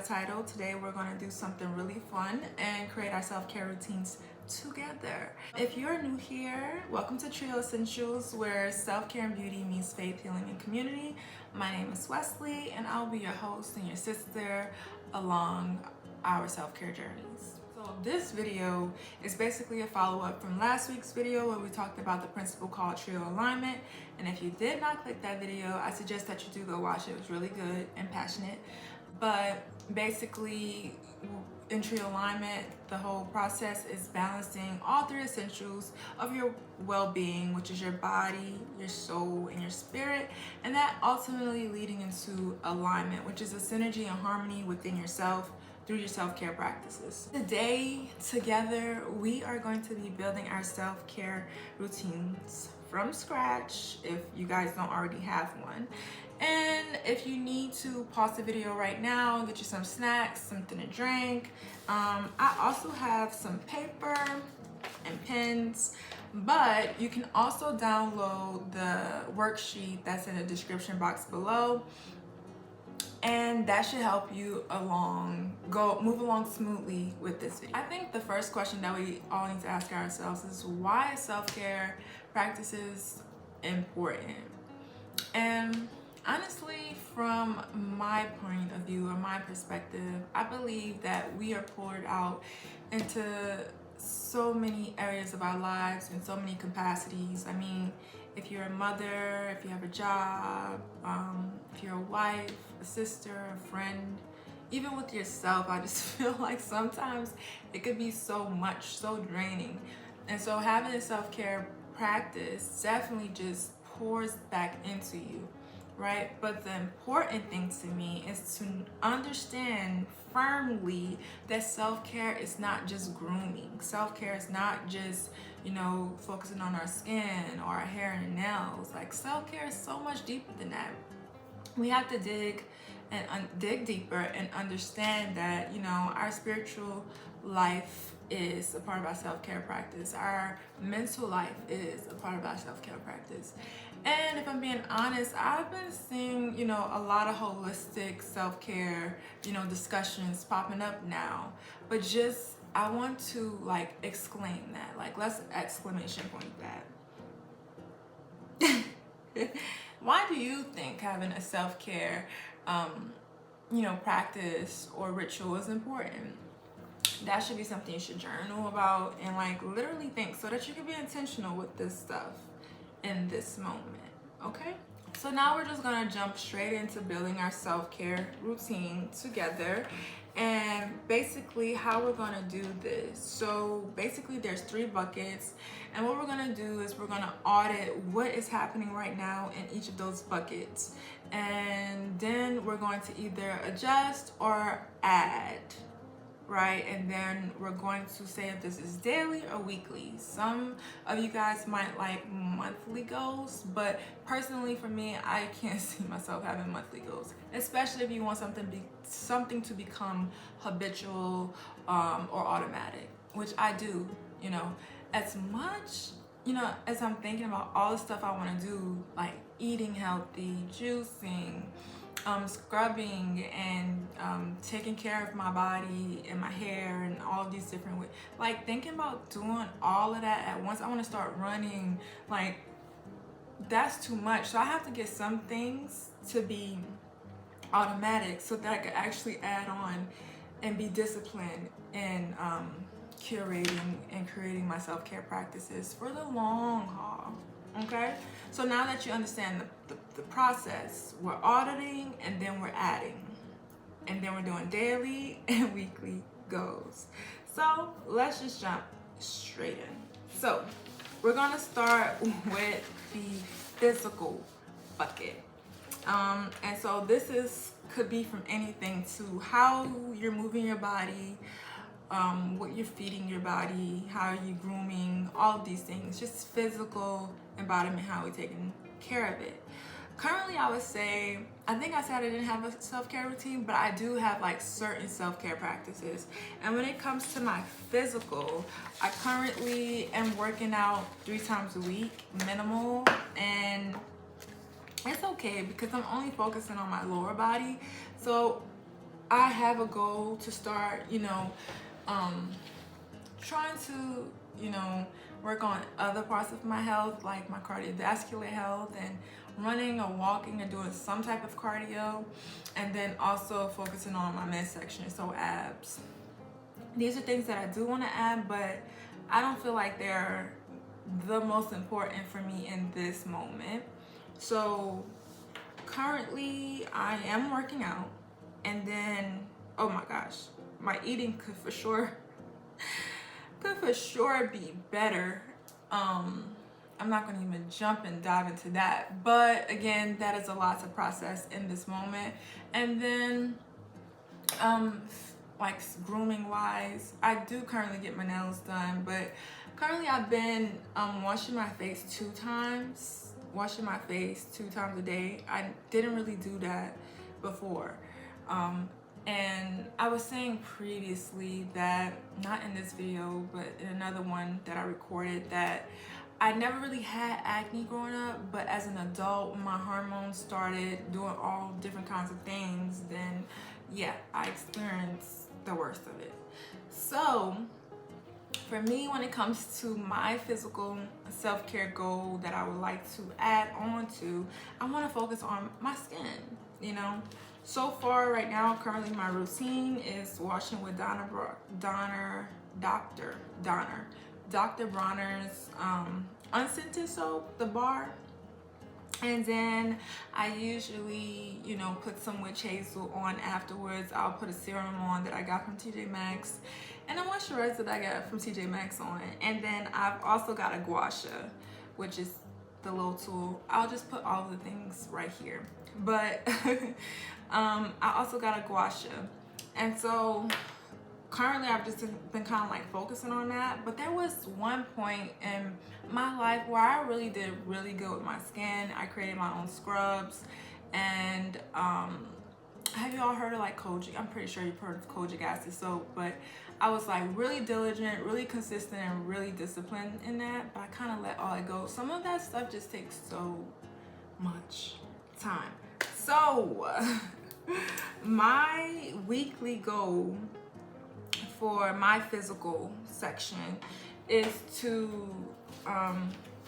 title, today we're going to do something really fun and create our self-care routines together. If you're new here, welcome to Trio Essentials, where self-care and beauty meets faith, healing, and community. My name is Wesley, and I'll be your host and your sister along our self-care journeys. So this video is basically a follow-up from last week's video where we talked about the principle called Trio Alignment. And if you did not click that video, I suggest that you do go watch it. It was really good and passionate. But basically, in Trio Alignment, the whole process is balancing all three essentials of your well-being, which is your body, your soul, and your spirit, and that ultimately leading into alignment, which is a synergy and harmony within yourself through your self-care practices. Today, together, we are going to be building our self-care routines from scratch if you guys don't already have one. And if you need to pause the video right now, get you some snacks, something to drink. I also have some paper and pens, but you can also download the worksheet that's in the description box below. And that should help you move along smoothly with this video. I think the first question that we all need to ask ourselves is, why is self-care practices important? And honestly, from my point of view or my perspective, I believe that we are poured out into so many areas of our lives in so many capacities. I mean, if you're a mother, if you have a job, if you're a wife, a sister, a friend, even with yourself, I just feel like sometimes it could be so much, so draining. And so having a self-care practice definitely just pours back into you, right? But the important thing to me is to understand firmly that self-care is not just grooming. Self-care is not just, focusing on our skin or our hair and nails. Like, self-care is so much deeper than that. We have to dig deeper and understand that, our spiritual life is a part of our self-care practice. Our mental life is a part of our self-care practice. And if I'm being honest, I've been seeing, a lot of holistic self-care, discussions popping up now. But I want to exclaim that, let's exclamation point that. Why do you think having a self-care, practice or ritual is important? That should be something you should journal about and literally think, so that you can be intentional with this stuff in this moment, okay? So now we're just gonna jump straight into building our self-care routine together, and basically how we're gonna do this. So basically there's 3 buckets, and what we're gonna do is we're gonna audit what is happening right now in each of those buckets, and then we're going to either adjust or add, right? And then we're going to say if this is daily or weekly. Some of you guys might like monthly goals, but personally for me, I can't see myself having monthly goals, especially if you want something to become habitual or automatic, which I do. As much as I'm thinking about all the stuff I want to do, like eating healthy, juicing, scrubbing, and taking care of my body and my hair and all of these different ways, thinking about doing all of that at once. I want to start running, that's too much. So I have to get some things to be automatic so that I could actually add on and be disciplined in curating and creating my self-care practices for the long haul. Okay, so now that you understand the process, we're auditing, and then we're adding, and then we're doing daily and weekly goals. So let's just jump straight in. So we're gonna start with the physical bucket, and so this could be from anything to how you're moving your body, what you're feeding your body, how are you grooming, all of these things, just physical embodiment, how we're taking care of it. Currently, I would say, I think I said I didn't have a self-care routine, but I do have certain self-care practices. And when it comes to my physical, I currently am working out 3 times a week, minimal, and it's okay because I'm only focusing on my lower body. So I have a goal to start, trying to, work on other parts of my health, like my cardiovascular health, and running or walking or doing some type of cardio, and then also focusing on my midsection, so abs. These are things that I do want to add, but I don't feel like they're the most important for me in this moment. So currently I am working out, and then, oh my gosh, my eating could for sure be better. I'm not going to even jump and dive into that, but again, that is a lot to process in this moment. And then like grooming wise, I do currently get my nails done, but currently I've been washing my face two times a day. I didn't really do that before. And I was saying previously that, not in this video, but in another one that I recorded, that I never really had acne growing up, but as an adult, my hormones started doing all different kinds of things. Then, yeah, I experienced the worst of it. So, for me, when it comes to my physical self-care goal that I would like to add on to, I want to focus on my skin, So far, right now, currently my routine is washing with Dr. Bronner's unscented soap, the bar. And then I usually, put some witch hazel on afterwards. I'll put a serum on that I got from TJ Maxx, and a moisturizer that I got from TJ Maxx on. And then I've also got a gua sha, which is the little tool. I'll just put all the things right here. But I also got a gua sha. And so currently I've just been kind of like focusing on that. But there was one point in my life where I really did really good with my skin. I created my own scrubs. And have you all heard of like kojic? I'm pretty sure you've heard of kojic acid soap, but I was like really diligent, really consistent, and really disciplined in that. But I kind of let all it go. Some of that stuff just takes so much time. So my weekly goal for my physical section is to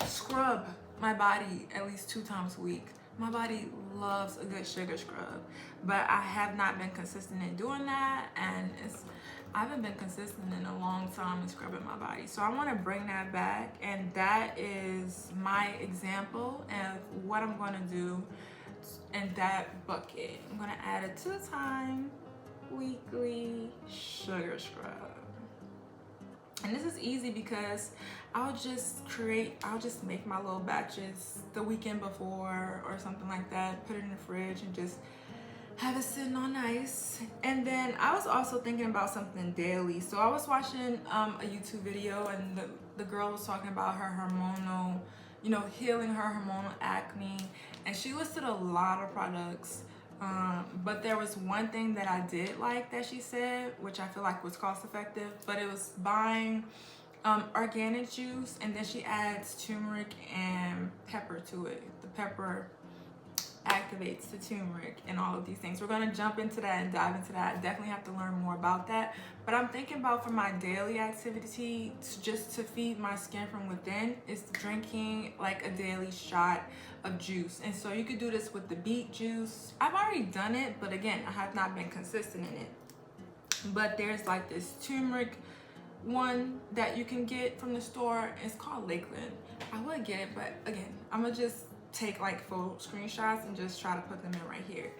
scrub my body at least 2 times a week. My body loves a good sugar scrub, but I have not been consistent in doing that, and I haven't been consistent in a long time in scrubbing my body. So I want to bring that back, and that is my example of what I'm going to do in that bucket. I'm going to add a 2-time weekly sugar scrub. And this is easy because I'll just make my little batches the weekend before or something like that, put it in the fridge and just have it sitting on ice. And then I was also thinking about something daily. So I was watching a YouTube video, and the girl was talking about her hormonal, healing her hormonal acne, and she listed a lot of products. But there was one thing that I did like that she said, which I feel like was cost effective, but it was buying organic juice, and then she adds turmeric and pepper to it. The pepper activates the turmeric and all of these things. We're going to jump into that and dive into that. I definitely have to learn more about that. But I'm thinking about, for my daily activity, just to feed my skin from within, is drinking like a daily shot of juice. And so you could do this with the beet juice. I've already done it, but again, I have not been consistent in it. But there's like this turmeric one that you can get from the store. It's called Lakeland. I would get it, but again, I'm gonna just take like full screenshots and just try to put them in right here.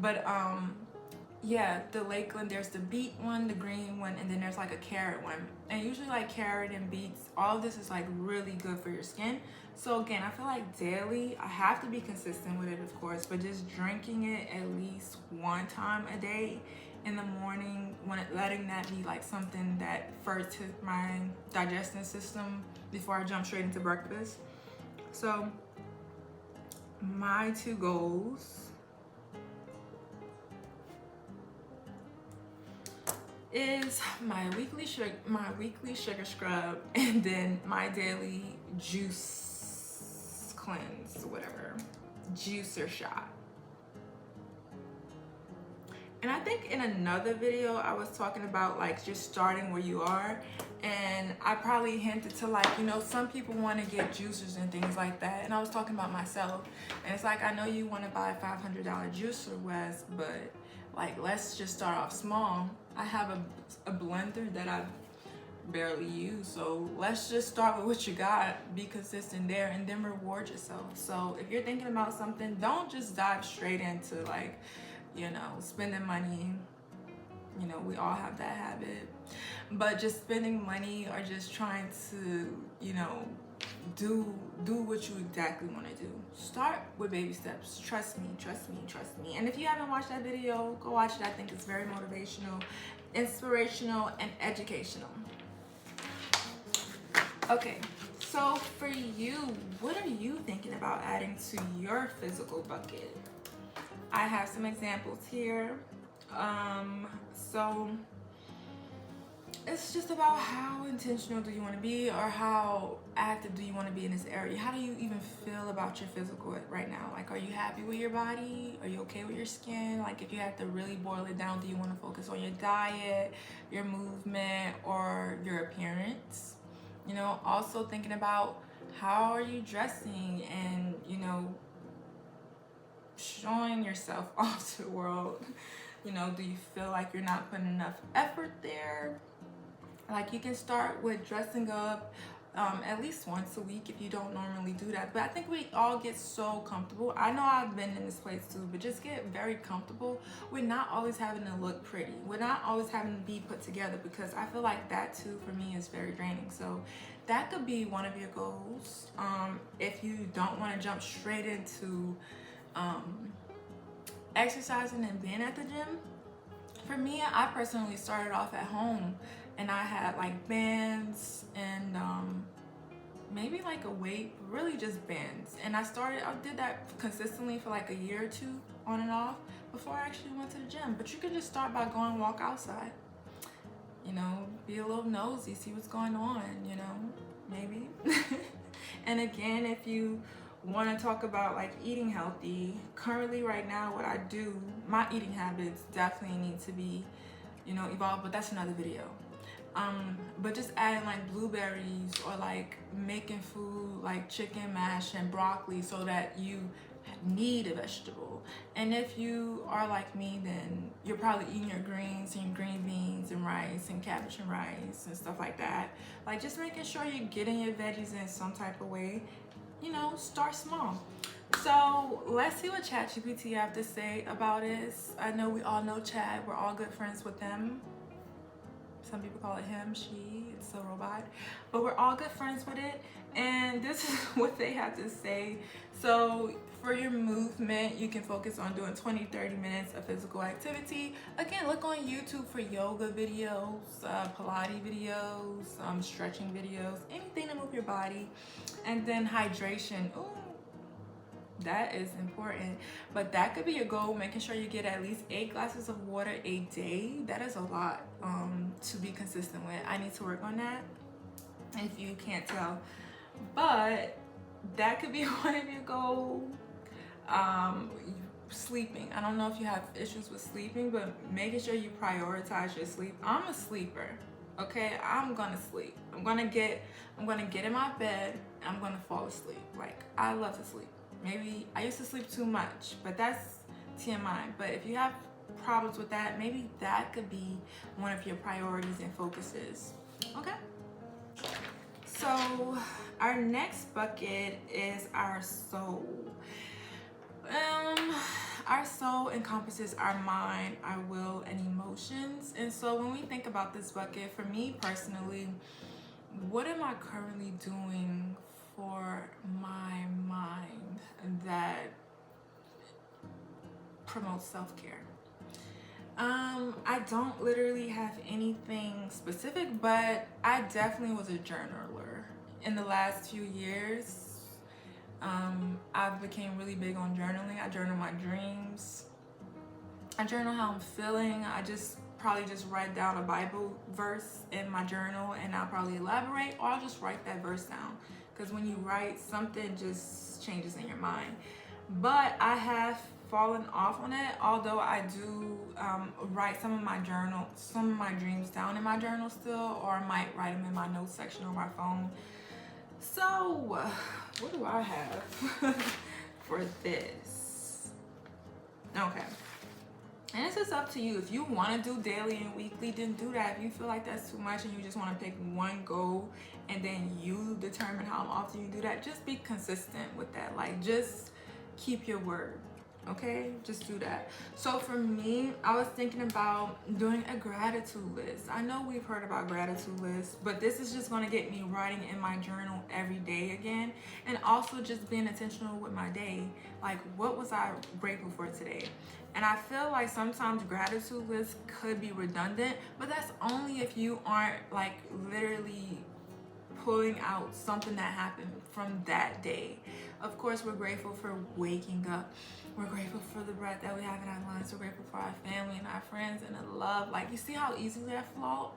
But yeah, the Lakeland, there's the beet one, the green one, and then there's like a carrot one. And usually like carrot and beets, all of this is like really good for your skin. So again, I feel like daily, I have to be consistent with it, of course, but just drinking it at least 1 time a day in the morning, letting that be like something that first hit my digestive system before I jump straight into breakfast. So my 2 goals is my weekly sugar scrub, and then my daily juice cleanse, whatever, juicer shot. And I think in another video I was talking about like just starting where you are, and I probably hinted to like, you know, some people want to get juicers and things like that, and I was talking about myself, and it's like, I know you want to buy a $500 juicer, Wes, but like, let's just start off small. I have a blender that I barely use, so let's just start with what you got, be consistent there, and then reward yourself. So if you're thinking about something, don't just dive straight into like, you know, spending money. You know, we all have that habit, but just spending money or just trying to, you know, do what you exactly want to do. Start with baby steps. Trust me, trust me, trust me. And if you haven't watched that video, go watch it. I think it's very motivational, inspirational, and educational. Okay, so for you, what are you thinking about adding to your physical bucket? I have some examples here. So it's just about how intentional do you want to be, or how active do you want to be in this area? How do you even feel about your physical right now? Like, are you happy with your body? Are you okay with your skin? Like, if you had to really boil it down, do you want to focus on your diet, your movement, or your appearance? You know, also thinking about how are you dressing, and, you know, showing yourself off to the world. You know, do you feel like you're not putting enough effort there? Like, you can start with dressing up at least once a week if you don't normally do that. But I think we all get so comfortable. I know I've been in this place too, but just get very comfortable with not always having to look pretty. We're not always having to be put together, because I feel like that too for me is very draining. So that could be one of your goals. If you don't want to jump straight into exercising and being at the gym. For me, I personally started off at home, and I had like bands and maybe like a weight, really just bands. And I did that consistently for like a year or two on and off before I actually went to the gym. But you can just start by going walk outside, you know, be a little nosy, see what's going on, you know, maybe. And again, if you want to talk about like eating healthy, currently right now what I do, my eating habits definitely need to be, you know, evolved, but that's another video. But just adding like blueberries, or like making food like chicken mash and broccoli, so that you need a vegetable. And if you are like me, then you're probably eating your greens and your green beans and rice and cabbage and rice and stuff like that. Like, just making sure you're getting your veggies in some type of way. You know, start small. So let's see what ChatGPT have to say about this. I know we all know Chat. We're all good friends with them. Some people call it him, she, it's a robot. But we're all good friends with it. And this is what they have to say. So for your movement, you can focus on doing 20-30 minutes of physical activity. Again, look on YouTube for yoga videos, Pilates videos, stretching videos, anything to move your body. And then hydration. Ooh, that is important. But that could be your goal, making sure you get at least 8 glasses of water a day. That is a lot to be consistent with. I need to work on that, if you can't tell. But that could be one of your goals. Sleeping. I don't know if you have issues with sleeping, but making sure you prioritize your sleep. I'm a sleeper. Okay, I'm gonna sleep. I'm gonna get in my bed, and I'm gonna fall asleep. Like, I love to sleep. Maybe I used to sleep too much, but that's TMI. But if you have problems with that, maybe that could be one of your priorities and focuses. Okay. So our next bucket is our soul. Our soul encompasses our mind, our will, and emotions. And so when we think about this bucket, for me personally, what am I currently doing for my mind that promotes self-care? I don't literally have anything specific, but I definitely was a journaler. In the last few years, I've became really big on journaling. I journal my dreams. I journal how I'm feeling. I probably just write down a Bible verse in my journal, and I'll probably elaborate, or I'll just write that verse down. Because when you write, something just changes in your mind. But I have fallen off on it, although I do write some of my dreams down in my journal still, or I might write them in my notes section on my phone. So what do I have for this? Okay. And it's just up to you. If you want to do daily and weekly, then do that. If you feel like that's too much and you just want to pick one goal and then you determine how often you do that, just be consistent with that. Like, just keep your word. Okay, just do that. So for me, I was thinking about doing a gratitude list. I know we've heard about gratitude lists, but this is just going to get me writing in my journal every day again, and also just being intentional with my day. Like, what was I grateful for today? And I feel like sometimes gratitude lists could be redundant, but that's only if you aren't like literally pulling out something that happened from that day. Of course, we're grateful for waking up. We're grateful for the breath that we have in our lungs. We're grateful for our family and our friends and the love. Like, you see how easily that flow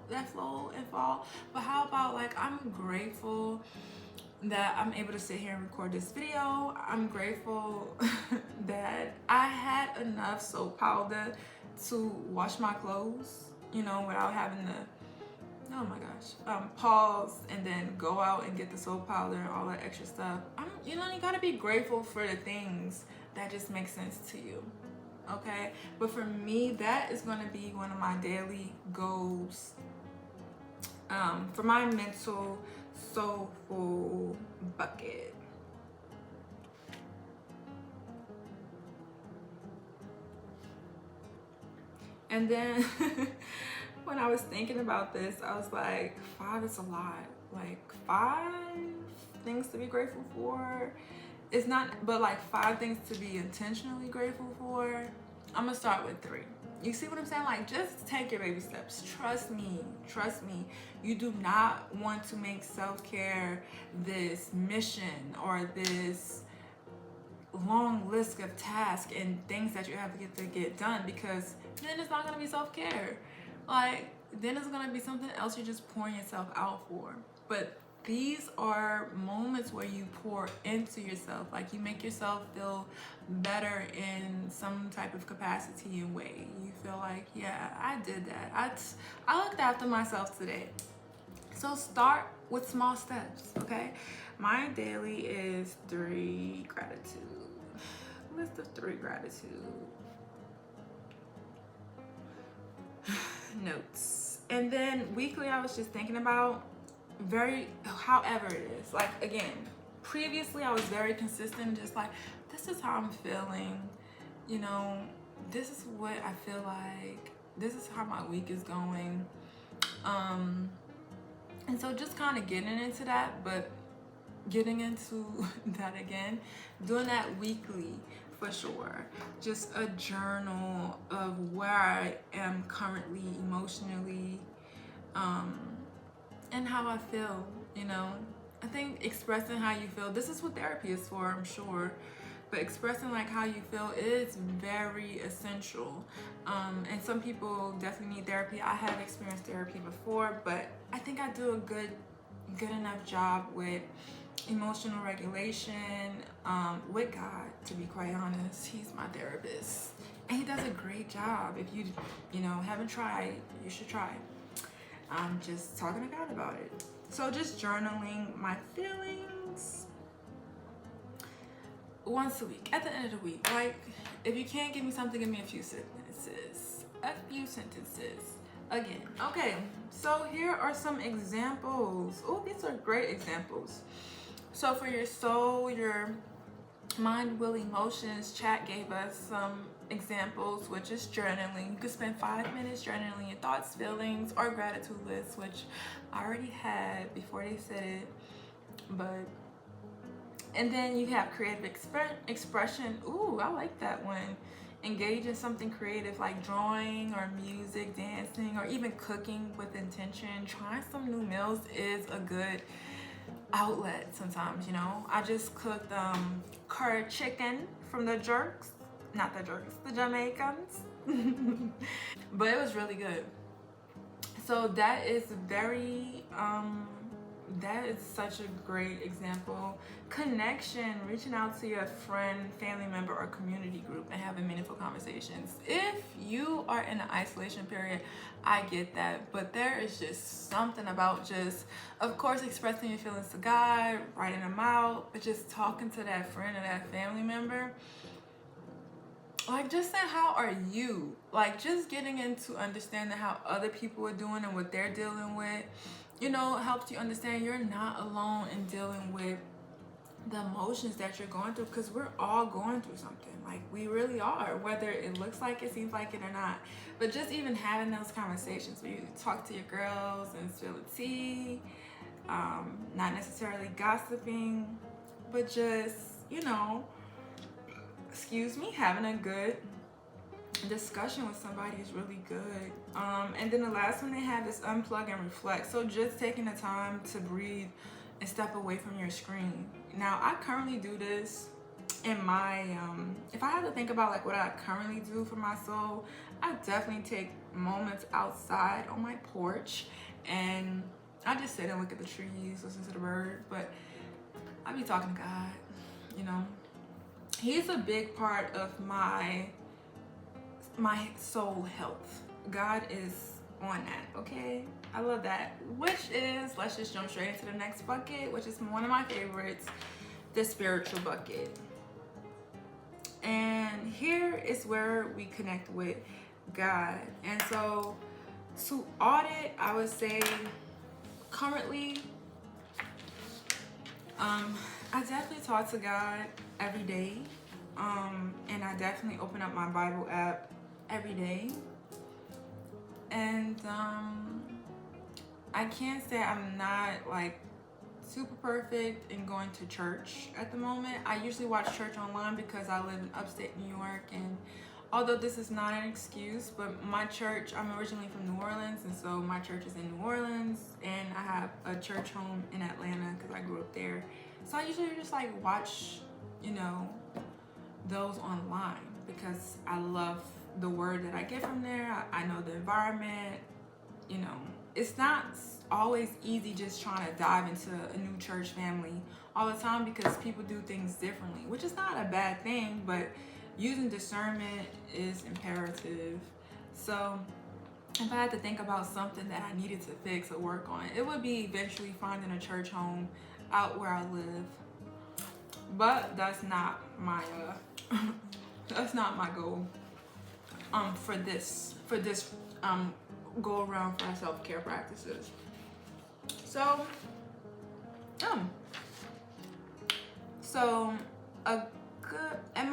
and fall. But how about, like, I'm grateful that I'm able to sit here and record this video. I'm grateful that I had enough soap powder to wash my clothes, you know, without having to, oh my gosh, pause and then go out and get the soap powder and all that extra stuff. You know, you gotta be grateful for the things that just make sense to you, okay? But for me, that is gonna be one of my daily goals for my mental soulful bucket. And then when I was thinking about this, I was like, 5 is a lot. Like, 5 things to be grateful for. It's not, but like 5 things to be intentionally grateful for. I'm gonna start with 3. You see what I'm saying? Like, just take your baby steps. Trust me. You do not want to make self-care this mission or this long list of tasks and things that you have to get done, because then it's not gonna be self-care. Like, then it's gonna be something else you're just pouring yourself out for. But these are moments where you pour into yourself. Like, you make yourself feel better in some type of capacity and way. You feel like, yeah, I did that. I looked after myself today. So start with small steps, okay? My daily is 3 gratitude. List of 3 gratitude notes. And then weekly, I was just thinking about however it is. Like, again, previously I was very consistent, just like, this is how I'm feeling, you know, this is what I feel like, this is how my week is going. And so just kind of getting into that, but getting into that again, doing that weekly for sure. Just a journal of where I am currently emotionally, and how I feel, you know. I think expressing how you feel, this is what therapy is for, I'm sure, but expressing like how you feel is very essential. And some people definitely need therapy. I have experienced therapy before, but I think I do a good enough job with emotional regulation, with God, to be quite honest. He's my therapist and he does a great job. If you know, haven't tried, you should try. I'm just talking to God about it. So just journaling my feelings once a week, at the end of the week. Like, if you can't give me something, give me a few sentences. Again. Okay, so here are some examples. Oh, these are great examples. So for your soul, your mind, will, emotions, chat gave us some examples, which is journaling. You could spend 5 minutes journaling your thoughts, feelings, or gratitude lists, which I already had before they said it. But, and then you have creative expression. Ooh, I like that one. Engage in something creative like drawing or music, dancing, or even cooking with intention. Trying some new meals is a good outlet sometimes, you know. I just cooked curry chicken from the Jamaicans. But it was really good. So that is very That is such a great example. Connection, reaching out to your friend, family member, or community group and having meaningful conversations. If you are in an isolation period, I get that, but there is just something about just, of course, expressing your feelings to God, writing them out, but just talking to that friend or that family member. Like, just saying, how are you? Like, just getting into understanding how other people are doing and what they're dealing with, you know, helps you understand you're not alone in dealing with the emotions that you're going through, because we're all going through something. Like, we really are, whether it looks like it, seems like it, or not. But just even having those conversations where you talk to your girls and spill the tea, not necessarily gossiping, but just, you know, having a good discussion with somebody is really good. And then the last one they have is unplug and reflect. So just taking the time to breathe and step away from your screen. Now, I currently do this in my, if I have to think about like what I currently do for my soul, I definitely take moments outside on my porch and I just sit and look at the trees, listen to the bird, but I be talking to God, you know. He's a big part of my soul health. God is on that, okay? I love that. Which is, let's just jump straight into the next bucket, which is one of my favorites, the spiritual bucket. And here is where we connect with God. And so to audit, I would say currently, I definitely talk to God every day. And I definitely open up my Bible app every day. And I can't say I'm not like super perfect in going to church at the moment. I usually watch church online because I live in upstate New York, and although this is not an excuse, but my church, I'm originally from New Orleans, and so my church is in New Orleans, and I have a church home in Atlanta because I grew up there. So I usually just like watch, you know, those online because I love the word that I get from there. I know the environment, you know. It's not always easy just trying to dive into a new church family all the time because people do things differently, which is not a bad thing, but using discernment is imperative. So if I had to think about something that I needed to fix or work on, it would be eventually finding a church home out where I live. But that's not my that's not my goal for this go around for our self-care practices. So a good at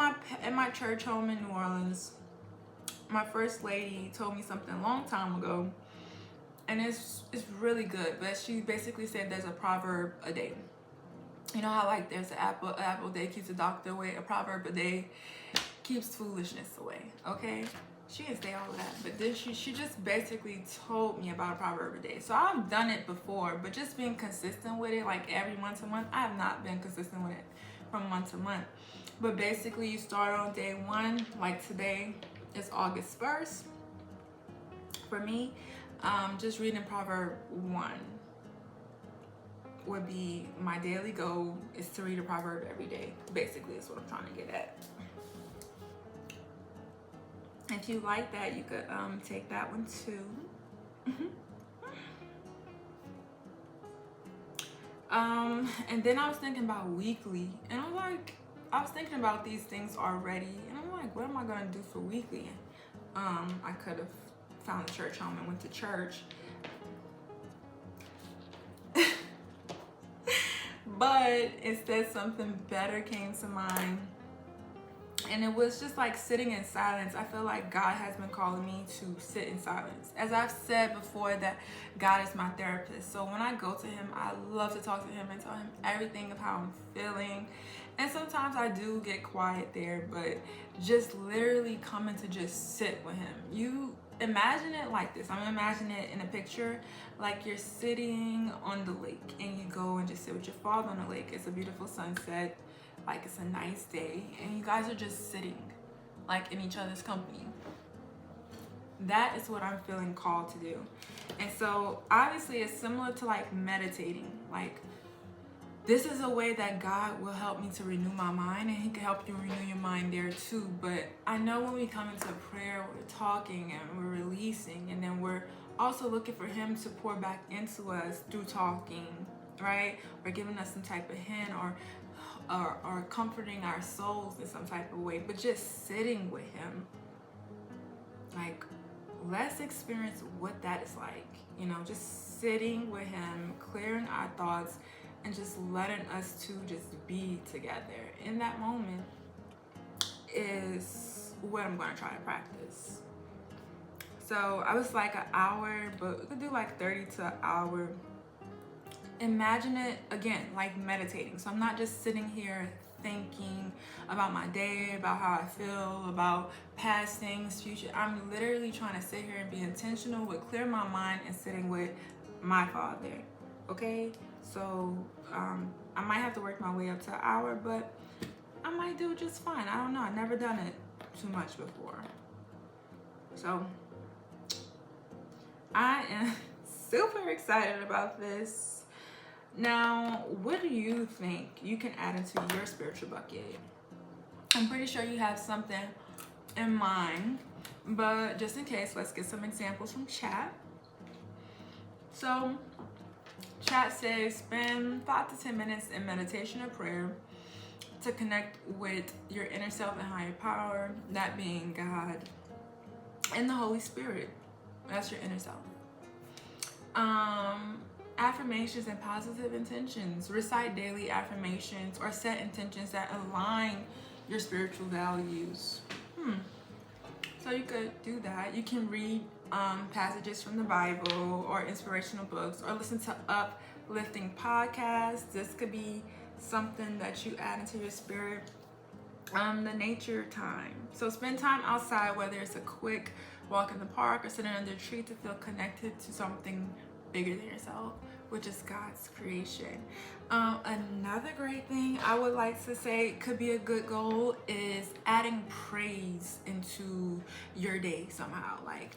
my church home in New Orleans, my first lady told me something a long time ago, and it's really good. But she basically said there's a proverb a day. You know how like there's an apple a day keeps the doctor away, a proverb a day keeps foolishness away, okay? She didn't say all of that, but then she just basically told me about a proverb a day. So I've done it before, but just being consistent with it, like every month to month, I have not been consistent with it from month to month. But basically you start on day one, like today is August 1st. For me, just reading Proverb 1 would be my daily goal, is to read a proverb every day. Basically, is what I'm trying to get at. If you like that, you could take that one too. And then I was thinking about weekly, and I'm like, I was thinking about these things already, and I'm like, what am I gonna do for weekly? I could have found a church home and went to church. But instead something better came to mind. And it was just like sitting in silence. I feel like God has been calling me to sit in silence. As I've said before, that God is my therapist. So when I go to him, I love to talk to him and tell him everything of how I'm feeling. And sometimes I do get quiet there, but just literally coming to just sit with him. You imagine it like this. I'm imagining it in a picture, like you're sitting on the lake and you go and just sit with your father on the lake. It's a beautiful sunset. Like it's a nice day and you guys are just sitting like in each other's company. That is what I'm feeling called to do. And so obviously it's similar to like meditating. Like, this is a way that God will help me to renew my mind, and he can help you renew your mind there too. But I know when we come into prayer, we're talking and we're releasing, and then we're also looking for him to pour back into us through talking, right? Or giving us some type of hint, or comforting our souls in some type of way. But just sitting with him, like, let's experience what that is like. You know, just sitting with him, clearing our thoughts, and just letting us two just be together in that moment is what I'm going to try to practice. So I was like an hour, but we could do like 30 to an hour. Imagine it again like meditating. So I'm not just sitting here thinking about my day, about how I feel, about past things, future. I'm literally trying to sit here and be intentional with clear my mind and sitting with my Father. Okay, so I might have to work my way up to an hour, but I might do just fine. I don't know. I've never done it too much before. So I am super excited about this. Now, what do you think you can add into your spiritual bucket? I'm pretty sure you have something in mind, but just in case, let's get some examples from chat. So chat says spend 5 to 10 minutes in meditation or prayer to connect with your inner self and higher power, that being God and the Holy Spirit. That's your inner self. Affirmations and positive intentions. Recite daily affirmations or set intentions that align your spiritual values. So you could do that. You can read passages from the Bible or inspirational books, or listen to uplifting podcasts. This could be something that you add into your spirit. The nature time. So spend time outside, whether it's a quick walk in the park or sitting under a tree, to feel connected to something bigger than yourself, which is God's creation. Another great thing I would like to say could be a good goal is adding praise into your day somehow. Like,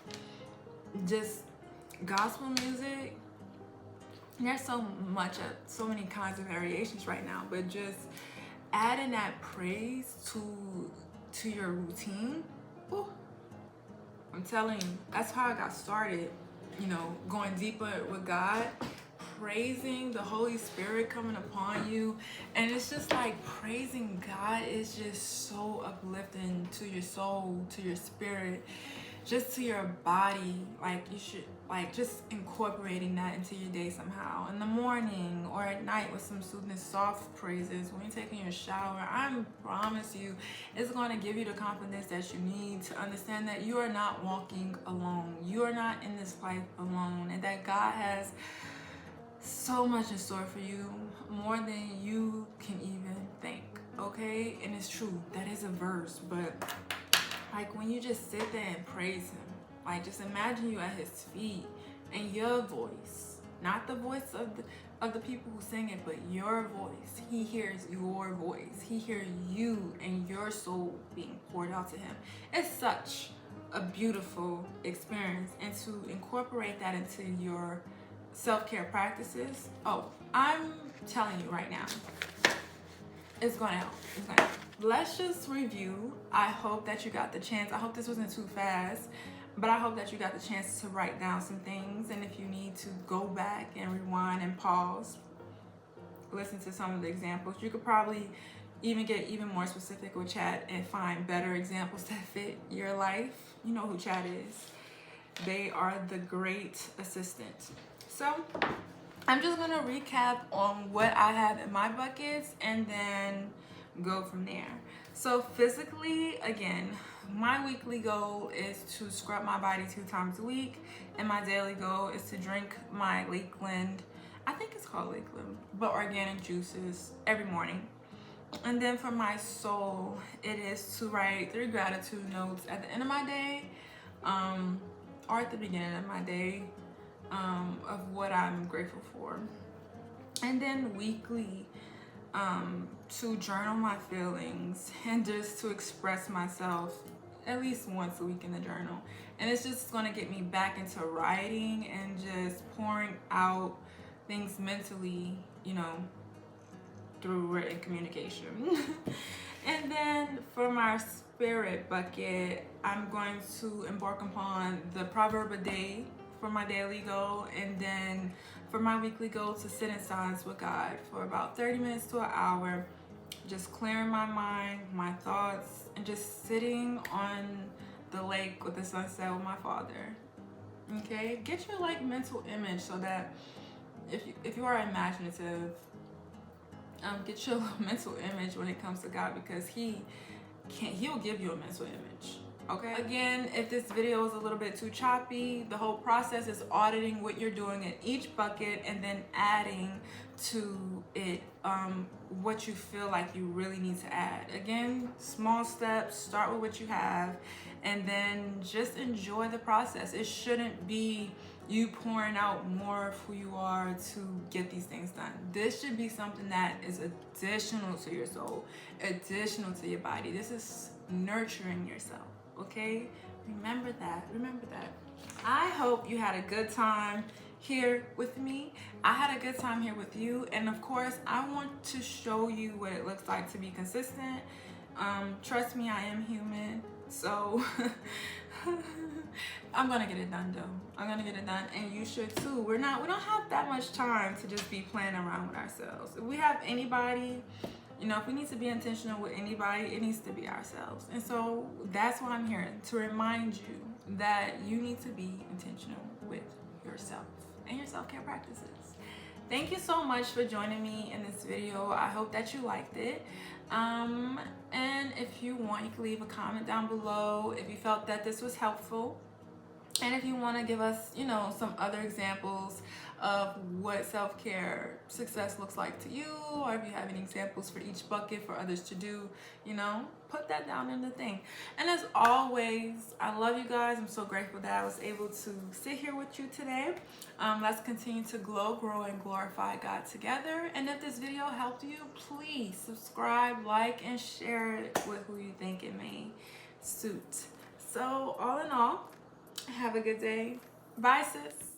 just gospel music. There's so many kinds of variations right now, but just adding that praise to your routine. Ooh, I'm telling you, that's how I got started. You know, going deeper with God, praising the Holy Spirit coming upon you. And it's just like praising God is just so uplifting to your soul, to your spirit, just to your body. Like, you should like just incorporating that into your day somehow, in the morning or at night, with some soothing soft praises when you're taking your shower. I promise you, it's going to give you the confidence that you need to understand that you are not walking alone. You are not in this life alone, and that God has so much in store for you, more than you can even think. Okay? And it's true, that is a verse, but like, when you just sit there and praise him, like, just imagine you at his feet, and your voice, not the voice of the people who sing it, but your voice. He hears your voice. He hears you and your soul being poured out to him. It's such a beautiful experience, and to incorporate that into your self-care practices, oh, I'm telling you right now, it's gonna help. It's gonna help. Let's just review. I hope that you got the chance. I hope this wasn't too fast, but I hope that you got the chance to write down some things. And if you need to go back and rewind and pause, listen to some of the examples. You could probably even get even more specific with chat and find better examples that fit your life. You know who chat is. They are the great assistant. So I'm just gonna recap on what I have in my buckets and then go from there. So physically, again, my weekly goal is to scrub my body 2 times a week, and my daily goal is to drink my Lakeland, I think it's called Lakeland, but organic juices every morning. And then for my soul, it is to write 3 gratitude notes at the end of my day, or at the beginning of my day, of what I'm grateful for. And then weekly, to journal my feelings and just to express myself at least once a week in the journal. And it's just going to get me back into writing and just pouring out things mentally, you know, through written communication. And then for my spirit bucket, I'm going to embark upon the proverb a day for my daily goal, and then for my weekly goal to sit in silence with God for about 30 minutes to an hour, just clearing my mind, my thoughts, and just sitting on the lake with the sunset with my father. Okay, get your like mental image so that if you are imaginative, get your mental image when it comes to God, because he'll give you a mental image. Okay, again, if this video is a little bit too choppy, the whole process is auditing what you're doing in each bucket and then adding to it what you feel like you really need to add. Again, small steps, start with what you have, and then just enjoy the process. It shouldn't be you pouring out more of who you are to get these things done. This should be something that is additional to your soul, additional to your body. This is nurturing yourself, okay? Remember that. I hope you had a good time here with me. I had a good time here with you, and of course I want to show you what it looks like to be consistent. Trust me, I am human, so I'm gonna get it done though. I'm gonna get it done, and you should too. We don't have that much time to just be playing around with ourselves. If we have anybody, you know, if we need to be intentional with anybody, it needs to be ourselves. And so that's why I'm here, to remind you that you need to be intentional with yourself and your self-care practices. Thank you so much for joining me in this video. I hope that you liked it. And if you want, you can leave a comment down below if you felt that this was helpful. And if you want to give us, you know, some other examples of what self-care success looks like to you, or if you have any examples for each bucket for others to do, you know, put that down in the thing. And as always, I love you guys. I'm so grateful that I was able to sit here with you today. Let's continue to glow, grow, and glorify God together. And if this video helped you, please subscribe, like, and share it with who you think it may suit. So all in all, have a good day. Bye, sis.